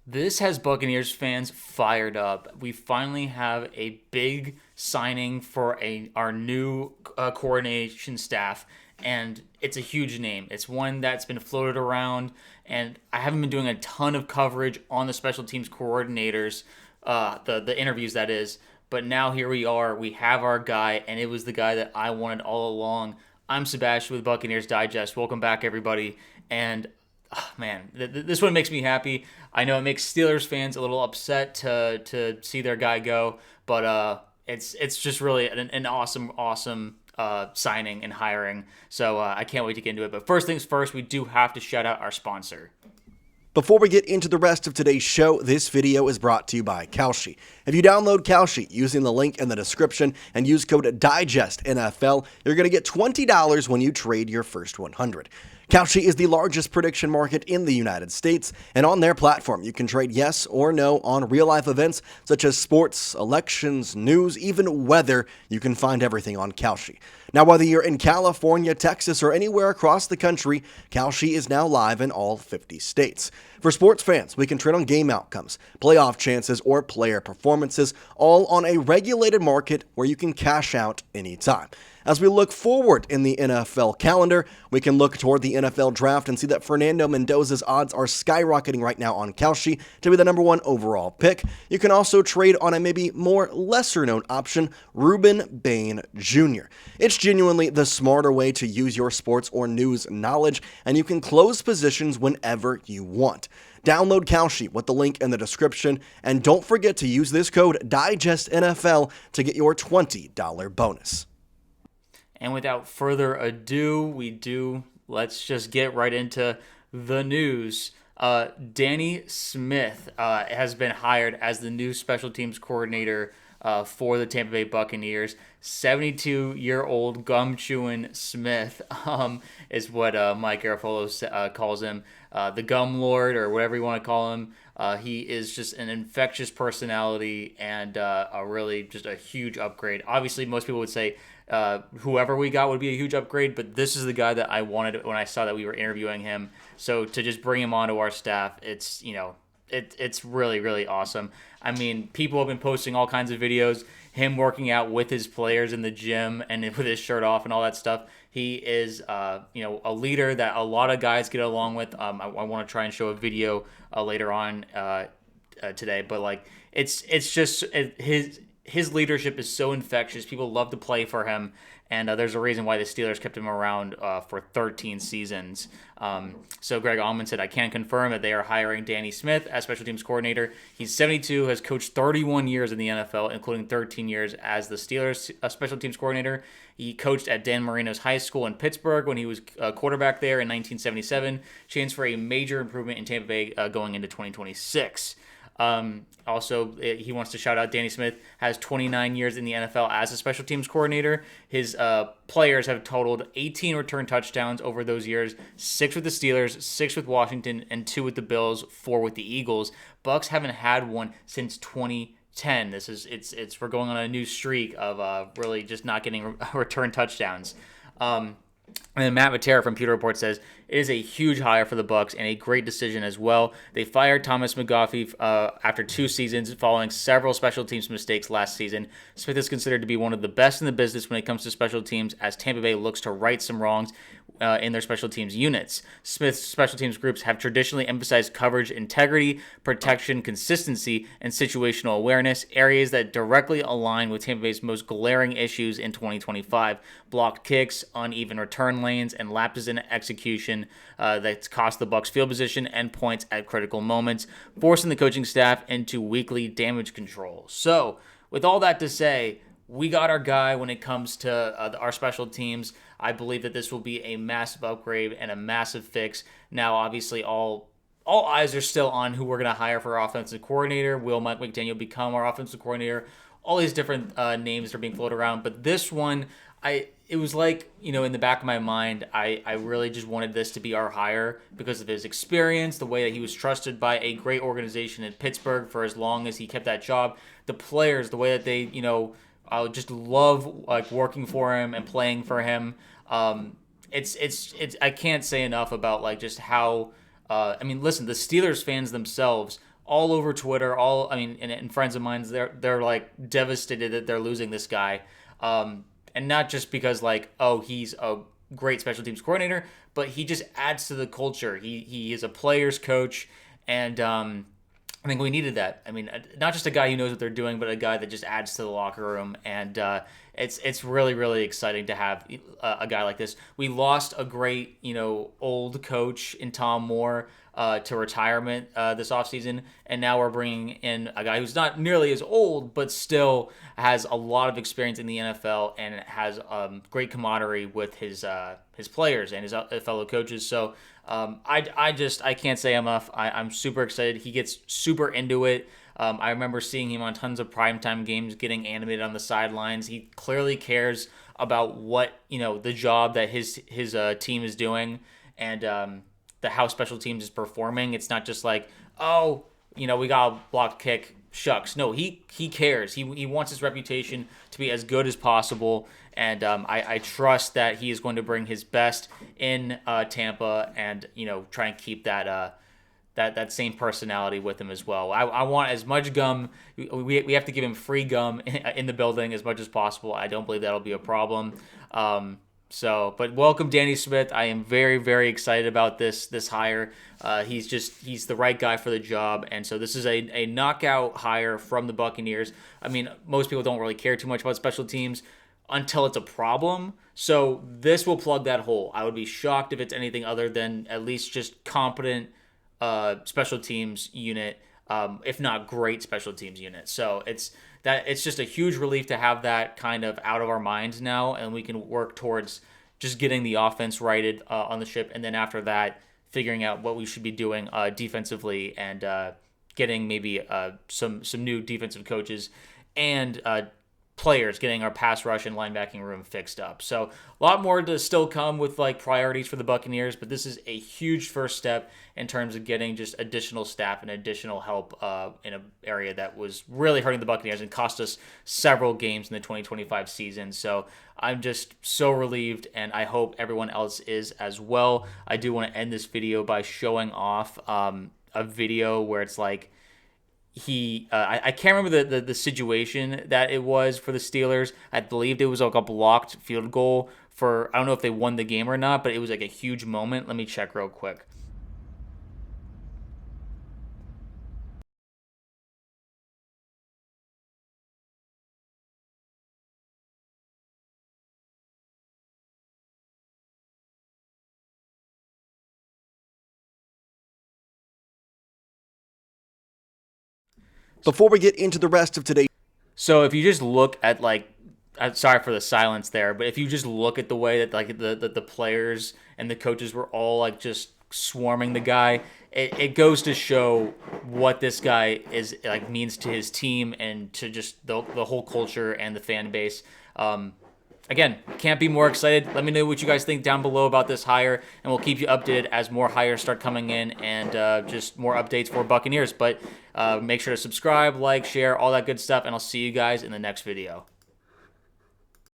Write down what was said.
This has Buccaneers fans fired up. We finally have a big signing for our new coordination staff, and it's a huge name. It's one that's been floated around, and I haven't been doing a ton of coverage on the special teams coordinators, the interviews that is. But now here we are. We have our guy, and it was the guy that I wanted all along. I'm Sebastian with Buccaneers Digest. Welcome back, everybody. And man, this one makes me happy. I know it makes Steelers fans a little upset to see their guy go, but it's just really an awesome signing and hiring. So I can't wait to get into it. But first things first, we do have to shout out our sponsor. Before we get into the rest of today's show, this video is brought to you by Kalshi. If you download Kalshi using the link in the description and use code DIGESTNFL, you're going to get $20 when you trade your first 100. Kalshi is the largest prediction market in the United States, and on their platform, you can trade yes or no on real-life events such as sports, elections, news, even weather. You can find everything on Kalshi. Now, whether you're in California, Texas, or anywhere across the country, Kalshi is now live in all 50 states. For sports fans, we can trade on game outcomes, playoff chances, or player performances, all on a regulated market where you can cash out anytime. As we look forward in the NFL calendar, we can look toward the NFL draft and see that Fernando Mendoza's odds are skyrocketing right now on Kalshi to be the number one overall pick. You can also trade on a maybe more lesser-known option, Ruben Bain Jr. It's genuinely the smarter way to use your sports or news knowledge, and you can close positions whenever you want. Download Kalshi with the link in the description, and don't forget to use this code DIGESTNFL to get your $20 bonus. And without further ado, let's just get right into the news. Danny Smith has been hired as the new special teams coordinator for the Tampa Bay Buccaneers. 72-year-old gum-chewing Smith is what Mike Garafolo calls him. The gum lord, or whatever you want to call him. He is just an infectious personality and just a huge upgrade. Obviously, most people would say whoever we got would be a huge upgrade, but this is the guy that I wanted when I saw that we were interviewing him. So to just bring him onto our staff, it's really, really awesome. I mean, people have been posting all kinds of videos, him working out with his players in the gym and with his shirt off and all that stuff. He is, a leader that a lot of guys get along with. I want to try and show a video later on today, but his leadership is so infectious. People love to play for him, and there's a reason why the Steelers kept him around for 13 seasons. So Greg Allman said, I can confirm that they are hiring Danny Smith as special teams coordinator. He's 72, has coached 31 years in the NFL, including 13 years as the Steelers special teams coordinator. He coached at Dan Marino's high school in Pittsburgh when he was a quarterback there in 1977. Chance for a major improvement in Tampa Bay going into 2026. Also, he wants to shout out Danny Smith has 29 years in the NFL as a special teams coordinator. His players have totaled 18 return touchdowns over those years, 6 with the Steelers, 6 with Washington, and 2 with the Bills, 4 with the Eagles. Bucs haven't had one since 2010. We're going on a new streak of really just not getting return touchdowns. And then Matt Matera from Pewter Report says, it is a huge hire for the Bucs and a great decision as well. They fired Thomas McGaughey after 2 seasons following several special teams mistakes last season. Smith is considered to be one of the best in the business when it comes to special teams as Tampa Bay looks to right some wrongs in their special teams units. Smith's special teams groups have traditionally emphasized coverage, integrity, protection, consistency, and situational awareness, areas that directly align with Tampa Bay's most glaring issues in 2025. Blocked kicks, uneven return lanes, and lapses in execution that's cost the Bucs field position and points at critical moments, forcing the coaching staff into weekly damage control. So, with all that to say, we got our guy when it comes to our special teams. I believe that this will be a massive upgrade and a massive fix. Now, obviously, all eyes are still on who we're going to hire for our offensive coordinator. Will Mike McDaniel become our offensive coordinator? All these different names are being floated around. But this one, it was like, in the back of my mind, I really just wanted this to be our hire because of his experience, the way that he was trusted by a great organization in Pittsburgh for as long as he kept that job. The players, the way that they, I just love working for him and playing for him. It's I can't say enough about just how listen, the Steelers fans themselves all over Twitter. And friends of mine, they're like devastated that they're losing this guy, and not just because like, oh, he's a great special teams coordinator, but he just adds to the culture. He is a player's coach, and I think we needed that. I mean, not just a guy who knows what they're doing, but a guy that just adds to the locker room. And it's really, really exciting to have a guy like this. We lost a great, old coach in Tom Moore to retirement this offseason. And now we're bringing in a guy who's not nearly as old, but still has a lot of experience in the NFL and has great camaraderie with his players and his fellow coaches. So I can't say enough. I'm super excited. He gets super into it. I remember seeing him on tons of primetime games getting animated on the sidelines. He clearly cares about what, the job that his team is doing, and the how special teams is performing. It's not just like, oh, we got a blocked kick, shucks. No, he cares. He wants his reputation to be as good as possible, and I trust that he is going to bring his best in Tampa, and try and keep that that same personality with him as well. I want as much gum. We have to give him free gum in the building as much as possible. I don't believe that'll be a problem. But welcome Danny Smith. I am very, very excited about this hire. He's the right guy for the job, and so this is a knockout hire from the Buccaneers. I mean, most people don't really care too much about special teams until it's a problem. So this will plug that hole. I would be shocked if it's anything other than at least just competent special teams unit, if not great special teams unit. So it's just a huge relief to have that kind of out of our minds now, and we can work towards just getting the offense righted on the ship, and then after that, figuring out what we should be doing defensively, and getting maybe some new defensive coaches and players, getting our pass rush and linebacking room fixed up. So a lot more to still come with like priorities for the Buccaneers, but this is a huge first step in terms of getting just additional staff and additional help in an area that was really hurting the Buccaneers and cost us several games in the 2025 season. So I'm just so relieved, and I hope everyone else is as well. I do want to end this video by showing off a video where it's like, I can't remember the situation that it was for the Steelers. I believed it was like a blocked field goal for, I don't know if they won the game or not, but it was like a huge moment. Let me check real quick. Before we get into the rest of today's So if you just look at like, I'm sorry for the silence there, but if you just look at the way that like the players and the coaches were all like just swarming the guy, it goes to show what this guy is like, means to his team and to just the whole culture and the fan base. Again, can't be more excited. Let me know what you guys think down below about this hire, and we'll keep you updated as more hires start coming in, and just more updates for Buccaneers. But make sure to subscribe, like, share, all that good stuff, and I'll see you guys in the next video.